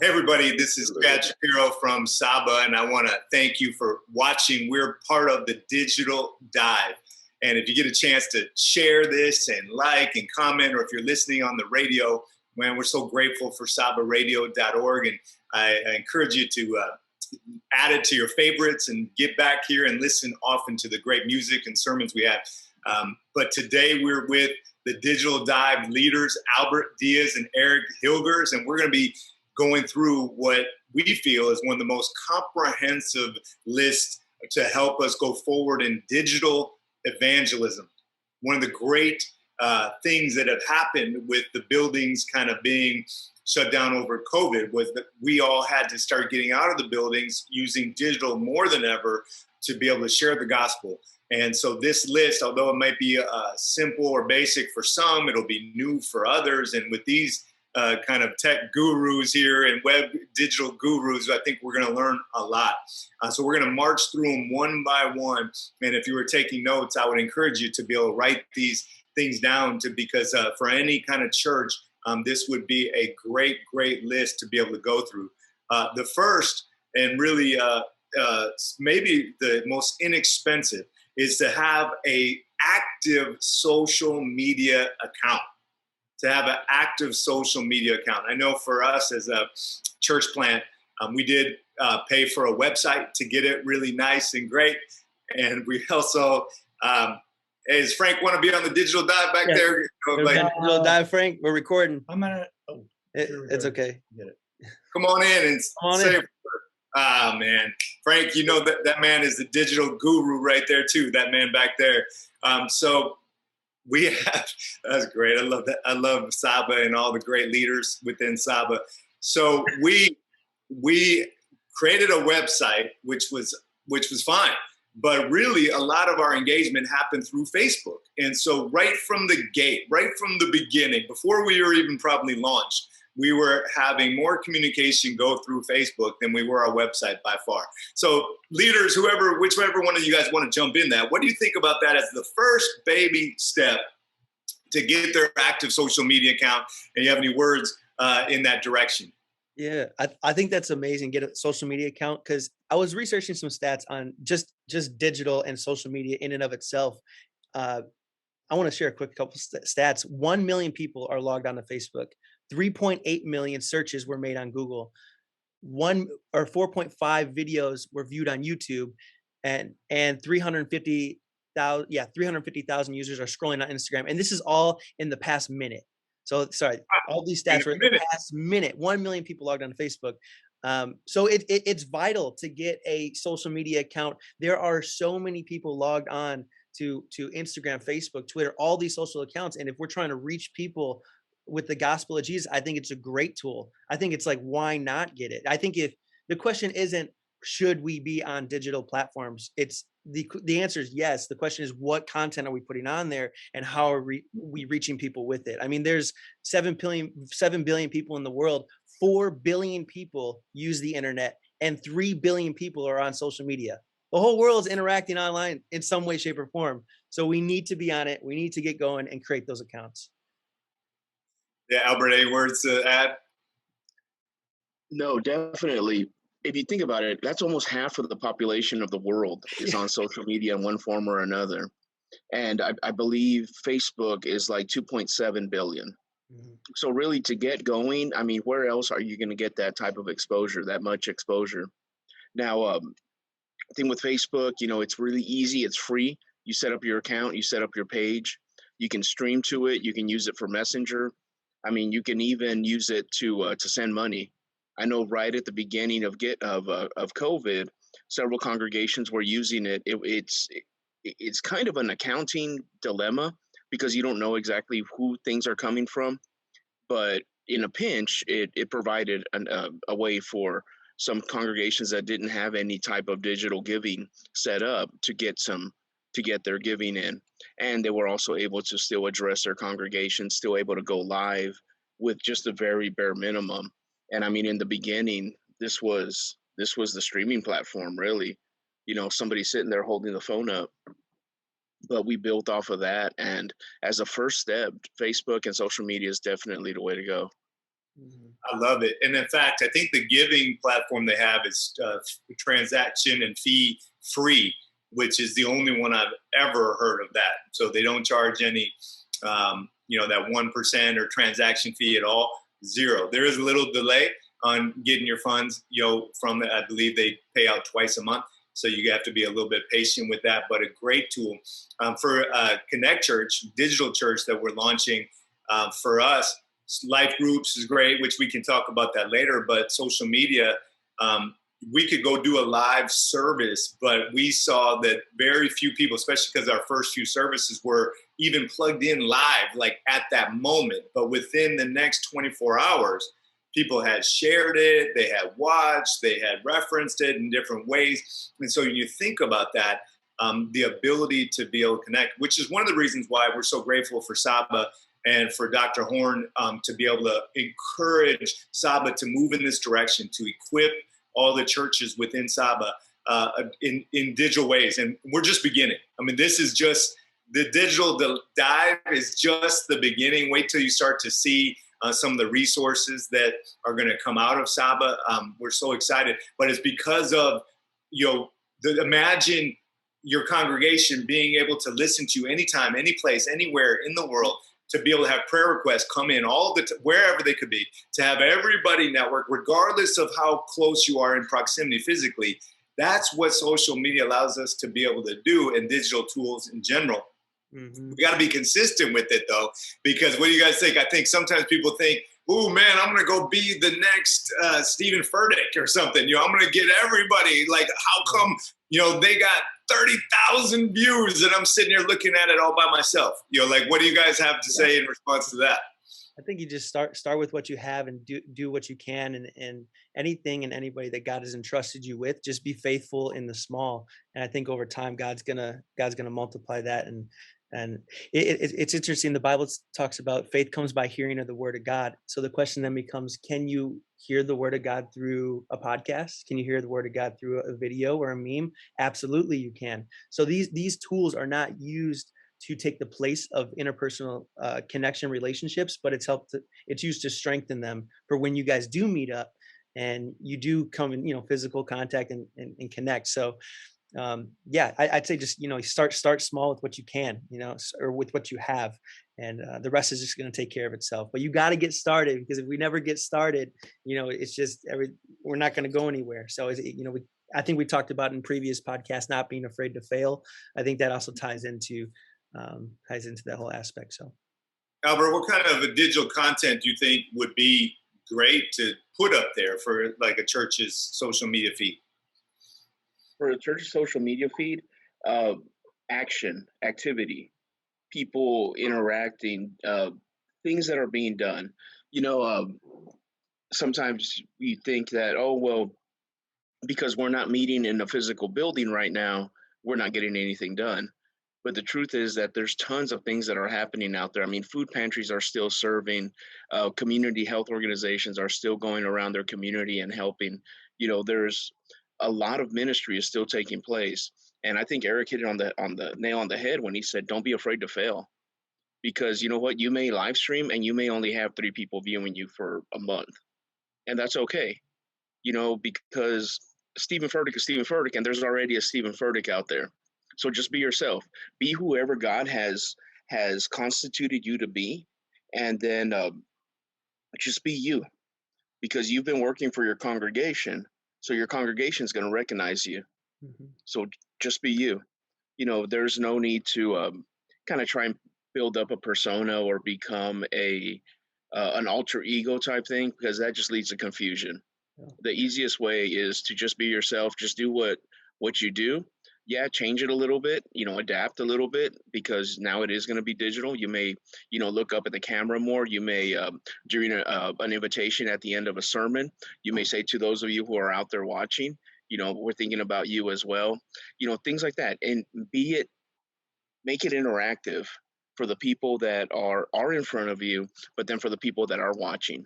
Hey everybody, this is Chad Shapiro from SABA, and I want to thank you for watching. We're part of the Digital Dive. And if you get a chance to share this and like and comment, or if you're listening on the radio, man, we're so grateful for sabaradio.org. And I encourage you to add it to your favorites and get back here and listen often to the great music and sermons we have. But today we're with the Digital Dive leaders, Albert Diaz and Eric Hilgers, and we're going to be going through what we feel is one of the most comprehensive lists to help us go forward in digital evangelism. One of the great things that have happened with the buildings kind of being shut down over COVID was that we all had to start getting out of the buildings using digital more than ever to be able to share the gospel. And so this list, although it might be simple or basic for some, it'll be new for others. And with these kind of tech gurus here and web digital gurus, I think we're going to learn a lot. So we're going to march through them one by one. And if you were taking notes, I would encourage you to be able to write these things down because for any kind of church, this would be a great, great list to be able to go through. The first and really maybe the most inexpensive is to have a active social media account. To have an active social media account. I know for us as a church plant, we did pay for a website to get it really nice and great. And we also, does Frank want to be on the Digital Dive back there? Digital Dive, Frank, we're recording. I'm gonna. It's okay. Get it. Come on in and say. Ah, man, Frank, you know that man is the digital guru right there too. That man back there. So we have, that's great. I love that. I love SABA and all the great leaders within SABA. So we created a website, which was fine, but really a lot of our engagement happened through Facebook. And so right from the gate, right from the beginning, before we were even probably launched, we were having more communication go through Facebook than we were our website by far. So leaders, whichever one of you guys want to jump in that, what do you think about that as the first baby step to get their active social media account? And you have any words in that direction? Yeah, I think that's amazing. Get a social media account, because I was researching some stats on just digital and social media in and of itself. I want to share a quick couple stats. 1 million people are logged on to Facebook. 3.8 million searches were made on Google. 4.5 videos were viewed on YouTube, and 350,000 users are scrolling on Instagram. And this is all in the past minute. So sorry, all these stats were in the past minute. 1 million people logged on to Facebook. So it's vital to get a social media account. There are so many people logged on to Instagram, Facebook, Twitter, all these social accounts. And if we're trying to reach people with the gospel of Jesus, I think it's a great tool. I think it's like, why not get it? I think if the question isn't, should we be on digital platforms? It's the answer is yes. The question is, what content are we putting on there, and how are we reaching people with it? I mean, there's 7 billion people in the world. 4 billion people use the internet, and 3 billion people are on social media. The whole world is interacting online in some way, shape, or form. So we need to be on it. We need to get going and create those accounts. Yeah, Albert, any words to add? No, definitely. If you think about it, that's almost half of the population of the world is on social media in one form or another. And I believe Facebook is like 2.7 billion. Mm-hmm. So really, to get going, I mean, where else are you going to get that type of exposure, that much exposure? Now, I think with Facebook, it's really easy. It's free. You set up your account, you set up your page, you can stream to it. You can use it for Messenger. I mean, you can even use it to send money. I know right at the beginning of COVID, several congregations were using it. It's kind of an accounting dilemma because you don't know exactly who things are coming from. But in a pinch, it provided a way for some congregations that didn't have any type of digital giving set up to get their giving in. And they were also able to still address their congregation, still able to go live with just a very bare minimum. And I mean, in the beginning, this was the streaming platform, really. Somebody sitting there holding the phone up. But we built off of that. And as a first step, Facebook and social media is definitely the way to go. Mhm. I love it. And in fact, I think the giving platform they have is transaction and fee free, which is the only one I've ever heard of that. So they don't charge any, that 1% or transaction fee at all. Zero. There is a little delay on getting your funds, from it. I believe they pay out twice a month. So you have to be a little bit patient with that, but a great tool for Connect Church, digital church that we're launching. For us, life groups is great, which we can talk about that later. But social media, um, we could go do a live service, but we saw that very few people, especially because our first few services were even plugged in live, like at that moment. But within the next 24 hours, people had shared it, they had watched, they had referenced it in different ways. And so when you think about that, the ability to be able to connect, which is one of the reasons why we're so grateful for SABA and for Dr. Horn to be able to encourage SABA to move in this direction, to equip all the churches within SABA in digital ways. And we're just beginning. I mean, this is just, the digital dive is just the beginning. Wait till you start to see some of the resources that are going to come out of SABA. We're so excited, but it's because of, imagine your congregation being able to listen to you anytime, any place, anywhere in the world, to be able to have prayer requests come in wherever they could be, to have everybody network, regardless of how close you are in proximity physically. That's what social media allows us to be able to do, and digital tools in general. Mm-hmm. We got to be consistent with it, though, because what do you guys think? I think sometimes people think, "Oh man, I'm going to go be the next Stephen Furtick or something." I'm going to get everybody. Like, how come they got 30,000 views and I'm sitting here looking at it all by myself? Like, what do you guys have to say in response to that? I think you just start with what you have and do what you can, and anything and anybody that God has entrusted you with, just be faithful in the small. And I think over time, God's gonna multiply that. And it's interesting. The Bible talks about faith comes by hearing of the word of God. So the question then becomes, can you hear the word of God through a podcast? Can you hear the word of God through a video or a meme? Absolutely, you can. So these tools are not used to take the place of interpersonal connection relationships, but it's used to strengthen them for when you guys do meet up and you do come in, physical contact and connect. So I'd say just start small with what you can, or with what you have, and the rest is just going to take care of itself. But you got to get started, because if we never get started, it's just we're not going to go anywhere. So I think we talked about in previous podcasts not being afraid to fail. I think that also ties into that whole aspect. So, Albert, what kind of a digital content do you think would be great to put up there for like a church's social media feed? For a church's social media feed, action, activity, people interacting, things that are being done. Sometimes you think that, oh, well, because we're not meeting in a physical building right now, we're not getting anything done. But the truth is that there's tons of things that are happening out there. I mean, food pantries are still serving, community health organizations are still going around their community and helping. There's a lot of ministry is still taking place. And I think Eric hit it on the nail on the head when he said, don't be afraid to fail. Because you know what? You may live stream and you may only have 3 people viewing you for a month. And that's okay. Because Stephen Furtick is Stephen Furtick, and there's already a Stephen Furtick out there. So just be yourself. Be whoever God has constituted you to be, and then just be you, because you've been working for your congregation, so your congregation is going to recognize you. mm-hmm. So just be you. There's no need to kind of try and build up a persona or become an alter ego type thing, because that just leads to confusion. Yeah. The easiest way is to just be yourself. Just do what you do. Yeah, change it a little bit, adapt a little bit, because now it is going to be digital. You may, look up at the camera more. You may, during an invitation at the end of a sermon, you may say to those of you who are out there watching, we're thinking about you as well, things like that. And make it interactive for the people that are in front of you, but then for the people that are watching.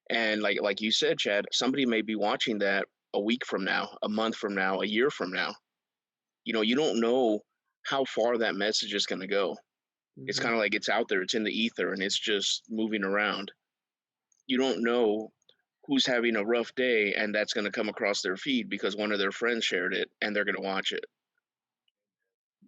And like you said, Chad, somebody may be watching that a week from now, a month from now, a year from now. You don't know how far that message is going to go. Mm-hmm. It's kind of like it's out there, it's in the ether, and it's just moving around. you don't know who's having a rough day, and that's going to come across their feed because one of their friends shared it and they're going to watch it.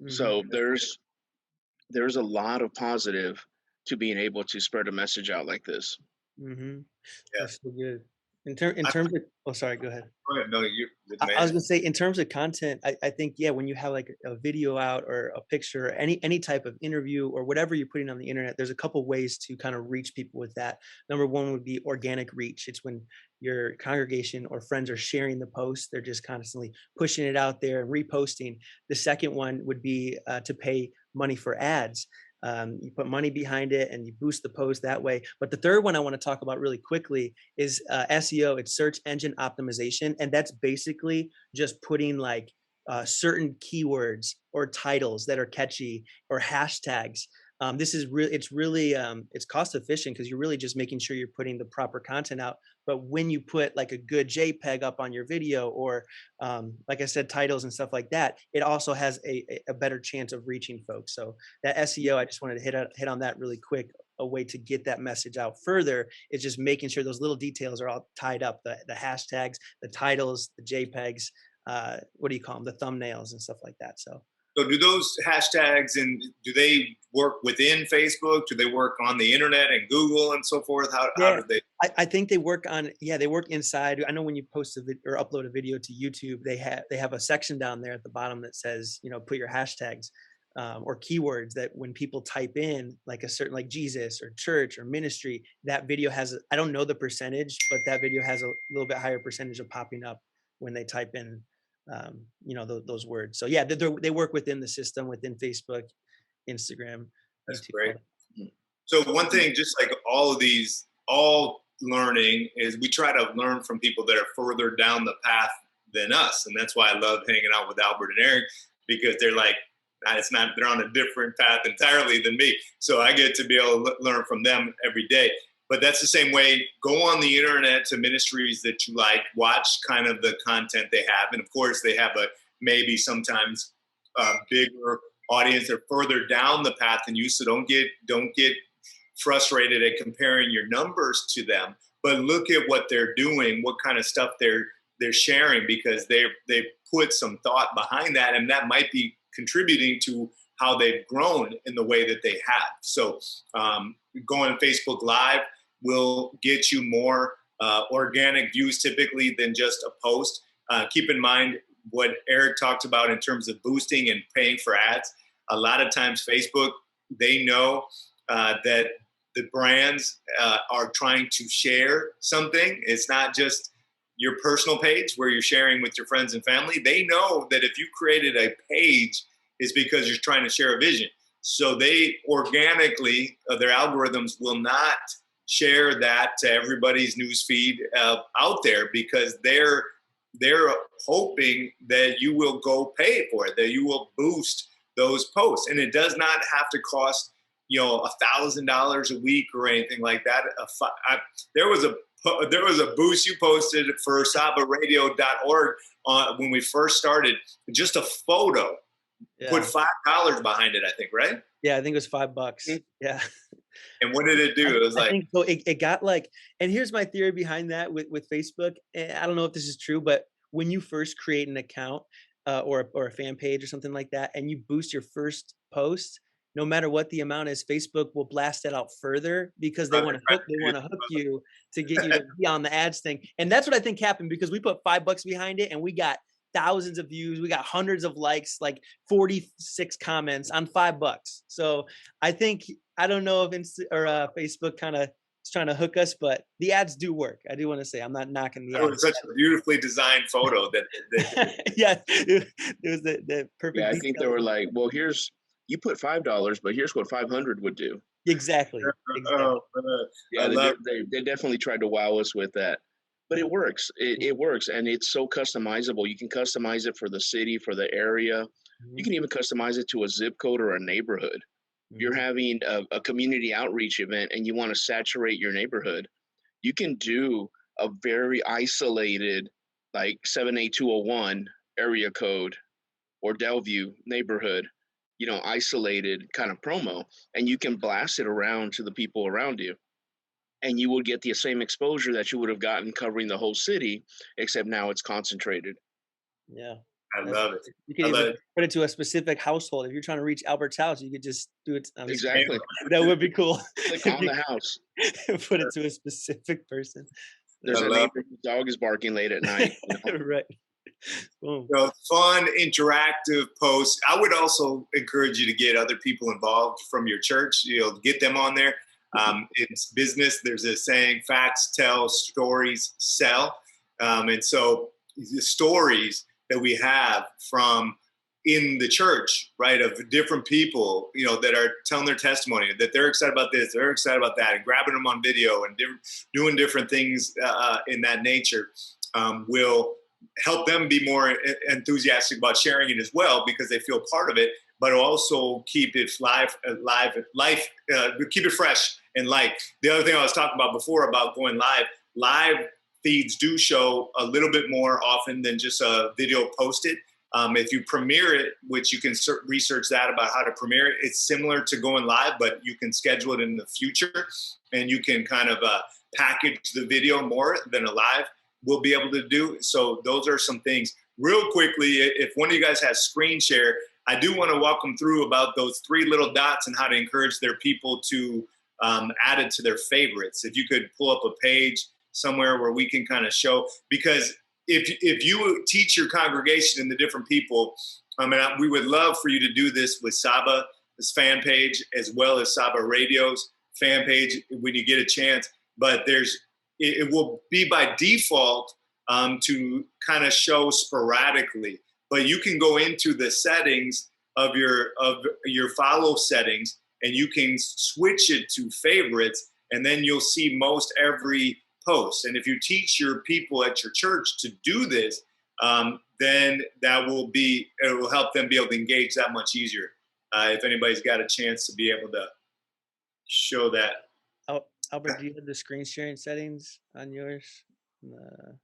Hmm. So there's a lot of positive to being able to spread a message out like this. Hmm. Yeah. That's so good. In terms of, oh, sorry, go ahead. Go ahead. No, you're the I was man. gonna say in terms of content, I think, yeah, when you have like a video out or a picture, or any type of interview or whatever you're putting on the internet, there's a couple ways to kind of reach people with that. Number one would be organic reach. It's when your congregation or friends are sharing the post, they're just constantly pushing it out there and reposting. The second one would be to pay money for ads. You put money behind it and you boost the post that way. But the third one I want to talk about really quickly is SEO. It's search engine optimization, and that's basically just putting like certain keywords or titles that are catchy or hashtags. This is really, it's really, it's cost efficient because you're really just making sure you're putting the proper content out. But when you put like a good JPEG up on your video, or like I said, titles and stuff like that, it also has a better chance of reaching folks. So that SEO, I just wanted to hit on that really quick. A way to get that message out further is just making sure those little details are all tied up, the hashtags, the titles, the JPEGs, what do you call them, the thumbnails and stuff like that. So do those hashtags, and do they work within Facebook? Do they work on the internet and Google and so forth? How Yeah, do they? I think they work on, yeah, they work inside. I know when you post a or upload a video to YouTube, they have a section down there at the bottom that says, put your hashtags, or keywords that when people type in like a certain, like Jesus or church or ministry, that video has, I don't know the percentage, but that video has a little bit higher percentage of popping up when they type in, those words. So yeah, they work within the system, within Facebook, Instagram, That's YouTube, all great. that. So one thing, just like all of these, all learning is we try to learn from people that are further down the path than us, and that's why I love hanging out with Albert and Eric, because they're like, it's not, they're on a different path entirely than me. So I get to be able to learn from them every day. But that's the same way. Go on the internet to ministries that you like, watch kind of the content they have, and of course they have a maybe sometimes bigger audience. They're further down the path than you, so don't get frustrated at comparing your numbers to them, but look at what they're doing, what kind of stuff they're sharing, because they put some thought behind that, and that might be contributing to how they've grown in the way that they have. So going Facebook Live will get you more organic views typically than just a post. Keep in mind what Eric talked about in terms of boosting and paying for ads. A lot of times Facebook, they know that the brands are trying to share something. It's not just your personal page where you're sharing with your friends and family. They know that if you created a page, it's because you're trying to share a vision. So they organically, their algorithms will not share that to everybody's newsfeed out there, because they're hoping that you will go pay for it, that you will boost those posts. And it does not have to cost $1,000 a week or anything like that. There was a boost you posted for sabaradio.org when we first started, just a photo. Yeah. Put $5 behind it, I think, right? Yeah, I think it was $5. Mhm. Yeah. And what did it do? It was I like, think so. It got like, and here's my theory behind that with Facebook. I don't know if this is true, but when you first create an account or a fan page or something like that, and you boost your first post, no matter what the amount is, Facebook will blast it out further because they want to hook you to get you to be on the ads thing. And that's what I think happened, because we put $5 behind it and we got thousands of views, we got hundreds of likes, like 46 comments on $5. So I think, I don't know if Facebook kind of is trying to hook us, but the ads do work. I do want to say I'm not knocking the it was ads. such a beautifully designed photo that Yeah, it was the perfect. Yeah, I think they were like, well, you put $5, but here's what 500 would do. Exactly. oh, Yeah, they definitely tried to wow us with that, but it works. It works, and it's so customizable. You can customize it for the city, for the area. You can even customize it to a zip code or a neighborhood. If you're having a community outreach event and you want to saturate your neighborhood, you can do a very isolated, like 78201 area code or Delview neighborhood, isolated kind of promo, and you can blast it around to the people around you. and you would get the same exposure that you would have gotten covering the whole city, except now it's concentrated. Yeah. I love it. You can even put it to a specific household. If you're trying to reach Albert's house, you could just do it. Exactly. That would be cool. Click on the house. Put it to a specific person. There's a neighbor whose dog is barking late at night. You know? Right. Boom. So fun, interactive posts. I would also encourage you to get other people involved from your church. Get them on there. It's business. There's a saying: facts tell, stories sell. And so the stories that we have from in the church, right, of different people, that are telling their testimony, that they're excited about this, they're excited about that, and grabbing them on video and doing different things in that nature will help them be more enthusiastic about sharing it as well, because they feel part of it, but also keep it keep it fresh and light. The other thing I was talking about before about going live feeds do show a little bit more often than just a video posted. If you premiere it, which you can research that about how to premiere it, it's similar to going live, but you can schedule it in the future, and you can kind of package the video more than a live will be able to do. So those are some things. Real quickly, if one of you guys has screen share, I do want to walk them through about those 3 little dots and how to encourage their people to add it to their favorites. If you could pull up a page somewhere where we can kind of show, because if you teach your congregation and the different people, we would love for you to do this with SABA, this fan page, as well as SABA Radio's fan page when you get a chance. But it will be by default to kind of show sporadically. But you can go into the settings of your follow settings, and you can switch it to favorites, and then you'll see most every post. And if you teach your people at your church to do this, then it will help them be able to engage that much easier. If anybody's got a chance to be able to show that. Albert, do you have the screen sharing settings on yours?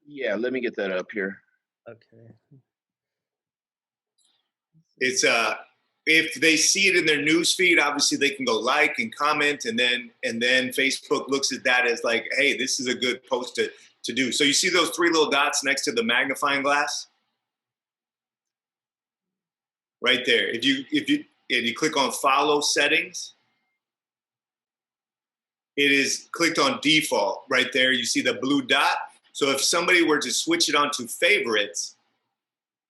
Yeah, let me get that up here. Okay. It's if they see it in their news feed, obviously they can go like and comment, and then Facebook looks at that as like, hey, this is a good post to do. So you see those 3 little dots next to the magnifying glass? Right there. If you click on follow settings, it is clicked on default right there. You see the blue dot. So if somebody were to switch it on to favorites,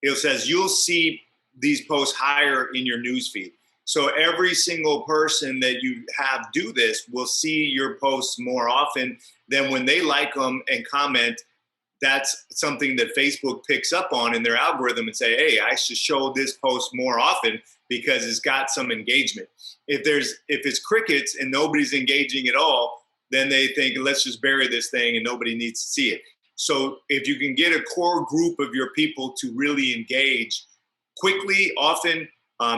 it says you'll see these posts higher in your newsfeed. So every single person that you have do this will see your posts more often than when they like them and comment. That's something that Facebook picks up on in their algorithm and say, hey, I should show this post more often because it's got some engagement. If it's crickets and nobody's engaging at all, then they think, let's just bury this thing and nobody needs to see it. So if you can get a core group of your people to really engage quickly, often,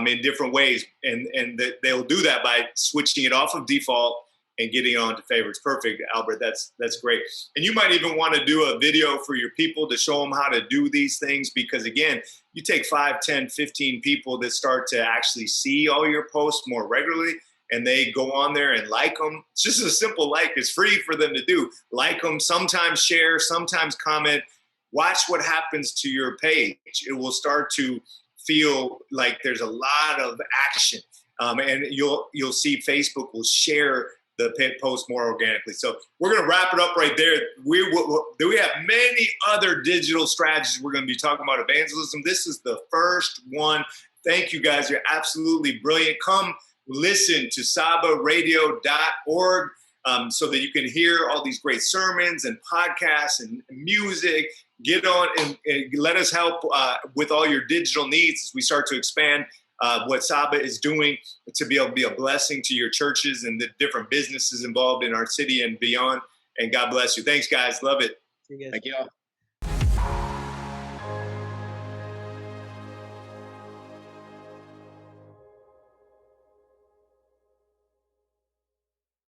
in different ways, and they'll do that by switching it off of default and getting on to favorites. Perfect, Albert. That's great. And you might even want to do a video for your people to show them how to do these things, because again, you take 5, 10, 15 people that start to actually see all your posts more regularly, and they go on there and like them. It's just a simple like. It's free for them to do. Like them, sometimes share, sometimes comment. Watch what happens to your page. It will start to feel like there's a lot of action, and you'll see Facebook will share the post more organically. So we're going to wrap it up right there. We have many other digital strategies we're going to be talking about evangelism. This is the first one. Thank you guys. You're absolutely brilliant. Come listen to sabaradio.org so that you can hear all these great sermons and podcasts and music. Get on and let us help with all your digital needs as we start to expand what SABA is doing to be able to be a blessing to your churches and the different businesses involved in our city and beyond. And God bless you. Thanks, guys. Love it. See you guys. Thank you all.